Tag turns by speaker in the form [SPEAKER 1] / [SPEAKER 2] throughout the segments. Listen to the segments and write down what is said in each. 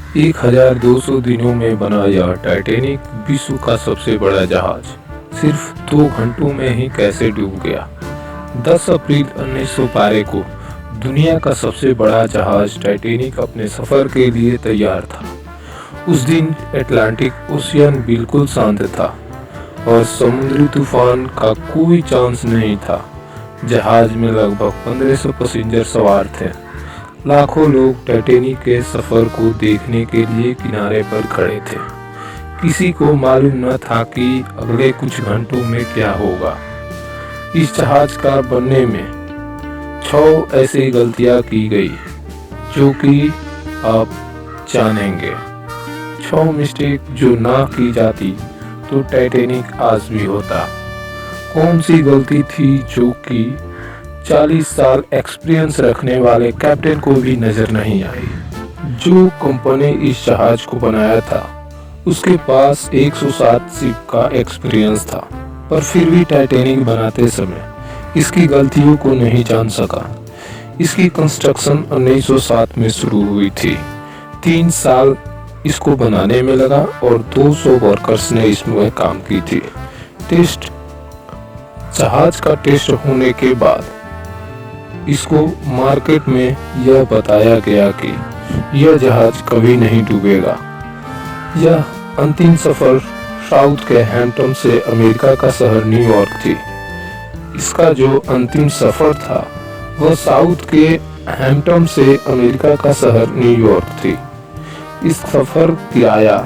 [SPEAKER 1] 1200 दिनों में बना यह टाइटैनिक विश्व का सबसे बड़ा जहाज सिर्फ 2 घंटों में ही कैसे डूब गया। 10 अप्रैल 1912 को दुनिया का सबसे बड़ा जहाज टाइटैनिक अपने सफर के लिए तैयार था। उस दिन अटलांटिक ओशियन बिल्कुल शांत था और समुद्री तूफान का कोई चांस नहीं था। जहाज में लगभग 1500 पैसेंजर सवार थे। लाखों लोग टाइटैनिक के सफर को देखने के लिए किनारे पर खड़े थे। किसी को मालूम न था कि अगले कुछ घंटों में क्या होगा। इस जहाज का बनने में 6 ऐसी गलतियां की गई जो कि आप जानेंगे। 6 मिस्टेक जो ना की जाती तो टाइटैनिक आज भी होता। कौन सी गलती थी जो कि 40 साल एक्सपीरियंस रखने वाले कैप्टन को भी नजर नहीं आई। जो कंपनी इस जहाज को बनाया था उसके पास 107 शिप का एक्सपीरियंस था, पर फिर भी टाइटैनिक बनाते समय इसकी गलतियों को नहीं जान सका। इसकी कंस्ट्रक्शन 1907 में शुरू हुई थी। 3 साल इसको बनाने में लगा और 200 वर्कर्स ने इसमें काम की थी। जहाज का टेस्ट होने के बाद इसको मार्केट में यह बताया गया कि यह जहाज कभी नहीं डूबेगा। यह अंतिम सफर साउथ के हैम्पटन से अमेरिका का शहर न्यूयॉर्क थी। इसका जो अंतिम सफर था वह साउथ के हैम्पटन से अमेरिका का शहर न्यूयॉर्क थी। इस सफर किराया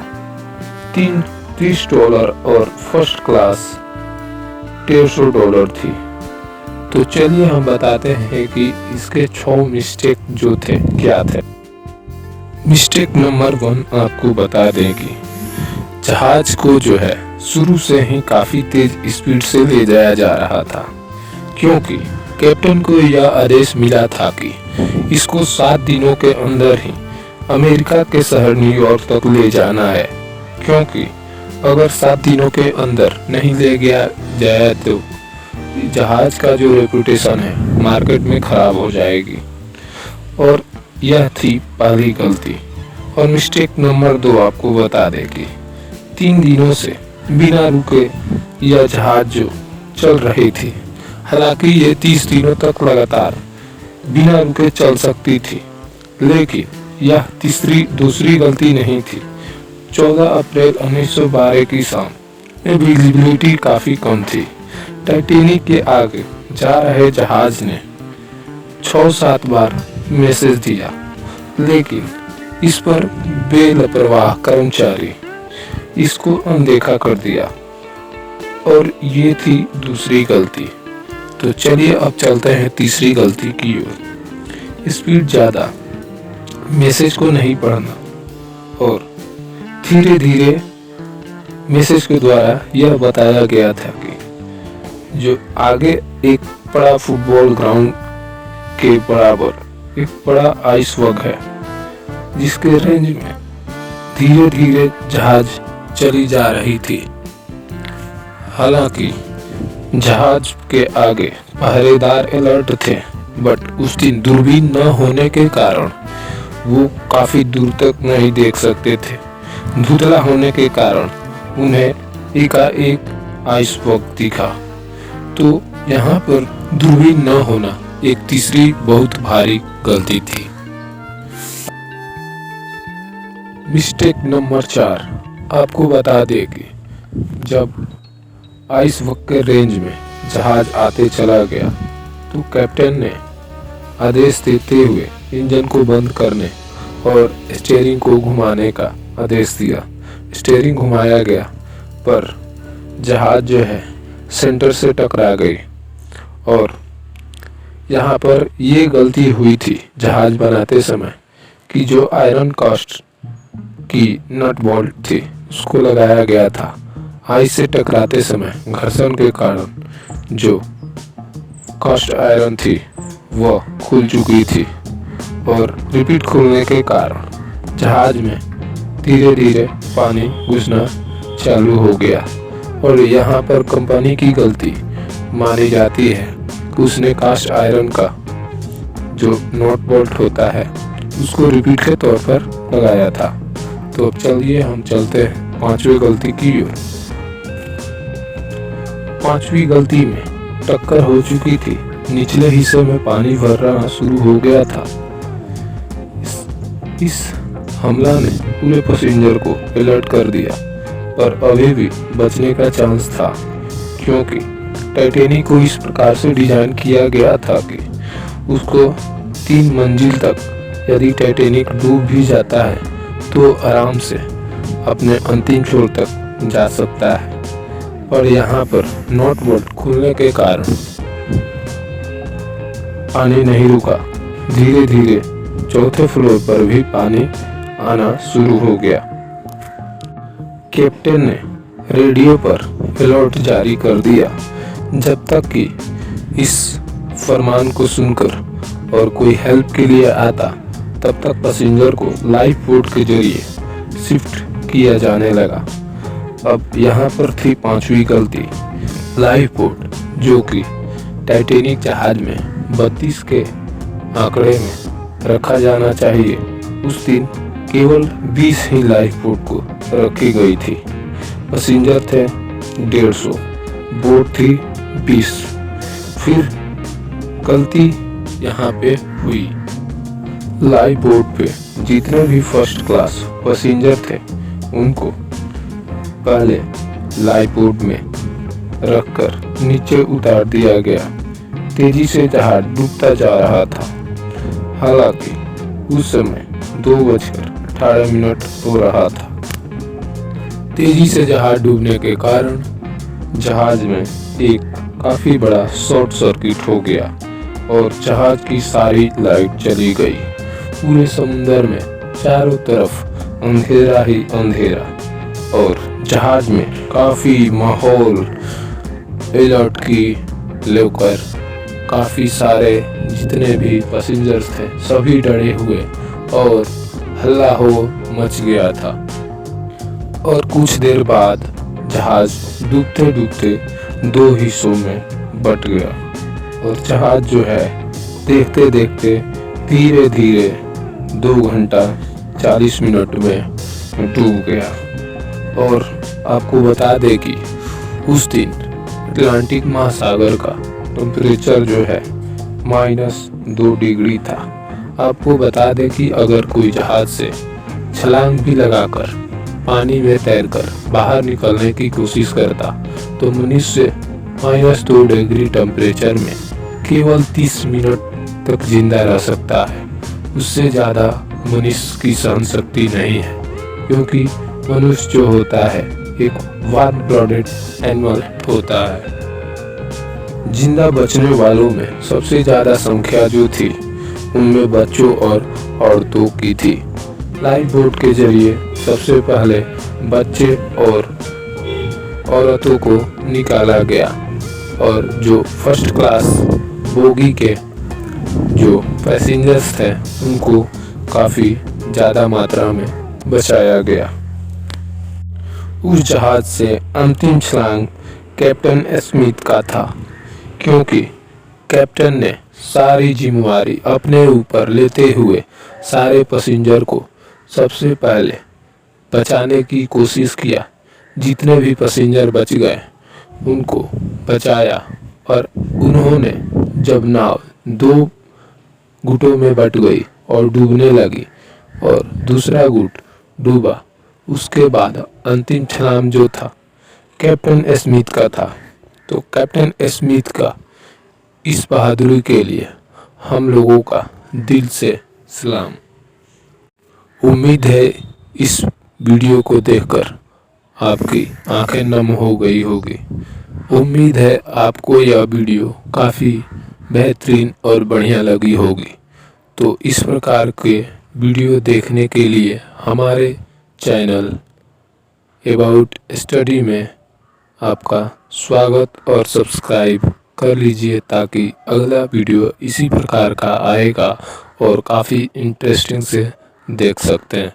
[SPEAKER 1] $30 और फर्स्ट क्लास $150 थी। तो चलिए हम बताते हैं कि इसके 6 मिस्टेक जो थे क्या थे। मिस्टेक नंबर 1 आपको बता दें कि जहाज को जो है शुरू से ही काफी तेज स्पीड से ले जाया जा रहा था, क्योंकि कैप्टन को यह आदेश मिला था कि इसको 7 दिनों के अंदर ही अमेरिका के शहर न्यूयॉर्क तक ले जाना है। क्योंकि अगर 7 दिनों के अंदर नहीं ले गया जाए तो जहाज का जो रेपुटेशन है मार्केट में खराब हो जाएगी। और यह थी पहली गलती। और मिस्टेक नंबर 2 आपको बता देगी 3 दिनों से बिना रुके यह जहाज जो चल रही थी, हालांकि ये 30 दिनों तक लगातार बिना रुके चल सकती थी, लेकिन यह दूसरी गलती नहीं थी। 14 अप्रैल 1912 की शाम में विजिबिलिटी काफी कम थी। टाइटैनिक के आगे जा रहे जहाज ने 6-7 बार मैसेज दिया, लेकिन इस पर बेलापरवाह कर्मचारी इसको अनदेखा कर दिया और ये थी दूसरी गलती। तो चलिए अब चलते हैं तीसरी गलती की ओर। स्पीड ज्यादा, मैसेज को नहीं पढ़ना और धीरे धीरे मैसेज के द्वारा यह बताया गया था कि जो आगे एक बड़ा फुटबॉल ग्राउंड के बराबर एक बड़ा आइस वर्क है, जिसके रेंज में धीरे धीरे जहाज चली जा रही थी। हालांकि जहाज के आगे पहरेदार अलर्ट थे, बट उस दिन दूरबीन न होने के कारण वो काफी दूर तक नहीं देख सकते थे। धुंधला होने के कारण उन्हें एकाएक आइस वर्क दिखा। तो यहाँ पर दूरबीन न होना एक तीसरी बहुत भारी गलती थी। मिस्टेक नंबर 4 आपको बता दें कि जब आइस वर्क के रेंज में जहाज आते चला गया तो कैप्टन ने आदेश देते हुए इंजन को बंद करने और स्टीयरिंग को घुमाने का आदेश दिया। स्टीयरिंग घुमाया गया, पर जहाज जो है सेंटर से टकरा गई। और यहाँ पर ये गलती हुई थी जहाज बनाते समय कि जो आयरन कास्ट की नट बोल्ट थी उसको लगाया गया था। आइस से टकराते समय घर्षण के कारण जो कास्ट आयरन थी वह खुल चुकी थी और रिपीट खुलने के कारण जहाज में धीरे धीरे पानी घुसना चालू हो गया। और यहाँ पर कंपनी की गलती मानी जाती है कि उसने कास्ट आयरन का जो नॉट बोल्ट होता है उसको रिपीट के तौर पर लगाया था। तो अब चलिए हम चलते हैं पांचवी गलती की ओर। पांचवी गलती में टक्कर हो चुकी थी, निचले हिस्से में पानी भरना शुरू हो गया था। इस हमला ने पूरे पैसेंजर को अलर्ट कर दिया, पर अभी भी बचने का चांस था, क्योंकि टाइटैनिक को इस प्रकार से डिजाइन किया गया था कि उसको 3 मंजिल तक यदि टाइटैनिक डूब भी जाता है तो आराम से अपने अंतिम छोर तक जा सकता है। पर यहाँ पर नॉट बोल्ट खुलने के कारण पानी नहीं रुका। धीरे धीरे चौथे फ्लोर पर भी पानी आना शुरू हो गया। कैप्टन ने रेडियो पर अलर्ट जारी कर दिया। जब तक कि इस फरमान को सुनकर और कोई हेल्प के लिए आता, तब तक पैसेंजर को लाइफ बोट के जरिए शिफ्ट किया जाने लगा। अब यहाँ पर थी पांचवी गलती। लाइफ बोट, जो कि टाइटैनिक जहाज में 32 के आंकड़े में रखा जाना चाहिए, उस दिन केवल 20 ही लाइफ बोट को रखी गई थी। पैसेंजर थे 150, बोट थी 20। फिर गलती यहाँ पे हुई। लाइफ बोट पे जितने भी फर्स्ट क्लास पैसेंजर थे, उनको पहले लाइफ बोट में रखकर नीचे उतार दिया गया। तेजी से जहाज डूबता जा रहा था। हालांकि उस समय 2:18 हो रहा था। तेजी से जहाज डूबने के कारण जहाज में एक काफी बड़ा शॉर्ट सर्किट हो गया और जहाज की सारी लाइट चली गई। पूरे समुद्र में चारों तरफ अंधेरा ही अंधेरा और जहाज में काफी माहौल अलर्ट की लेकर काफी सारे जितने भी पैसेंजर्स थे सभी डरे हुए और हल्ला हो मच गया था। और कुछ देर बाद जहाज डूबते डूबते 2 हिस्सों में बट गया और जहाज जो है देखते देखते धीरे धीरे 2 घंटा 40 मिनट में डूब गया। और आपको बता दें कि उस दिन अटलांटिक महासागर का टेम्परेचर जो है -2 डिग्री था। आपको बता दें कि अगर कोई जहाज से छलांग भी लगाकर पानी में तैरकर बाहर निकलने की कोशिश करता, तो मनुष्य -2 डिग्री टेम्परेचर में केवल 30 मिनट तक जिंदा रह सकता है। उससे ज़्यादा मनुष्य की सहन शक्ति नहीं है, क्योंकि मनुष्य जो होता है एक वार्म ब्लडेड एनिमल होता है। जिंदा बचने वालों में सबसे ज़्यादा संख्या जो थी, उनमें बच्चों और औरतों की थी। लाइफ बोट के जरिए सबसे पहले बच्चे और औरतों को निकाला गया और जो फर्स्ट क्लास बोगी के जो पैसेंजर्स थे, उनको काफ़ी ज़्यादा मात्रा में बचाया गया। उस जहाज से अंतिम छलांग कैप्टन स्मिथ का था, क्योंकि कैप्टन ने सारी जिम्मेवारी अपने ऊपर लेते हुए सारे पैसेंजर को सबसे पहले बचाने की कोशिश किया। जितने भी पैसेंजर बच गए उनको बचाया और उन्होंने जब नाव 2 गुटों में बट गई और डूबने लगी और दूसरा गुट डूबा, उसके बाद अंतिम छलांग जो था कैप्टन स्मिथ का था। तो कैप्टन स्मिथ का इस बहादुरी के लिए हम लोगों का दिल से सलाम। उम्मीद है इस वीडियो को देखकर आपकी आंखें नम हो गई होगी। उम्मीद है आपको यह वीडियो काफ़ी बेहतरीन और बढ़िया लगी होगी। तो इस प्रकार के वीडियो देखने के लिए हमारे चैनल अबाउट स्टडी में आपका स्वागत और सब्सक्राइब कर लीजिए, ताकि अगला वीडियो इसी प्रकार का आएगा और काफ़ी इंटरेस्टिंग से देख सकते हैं।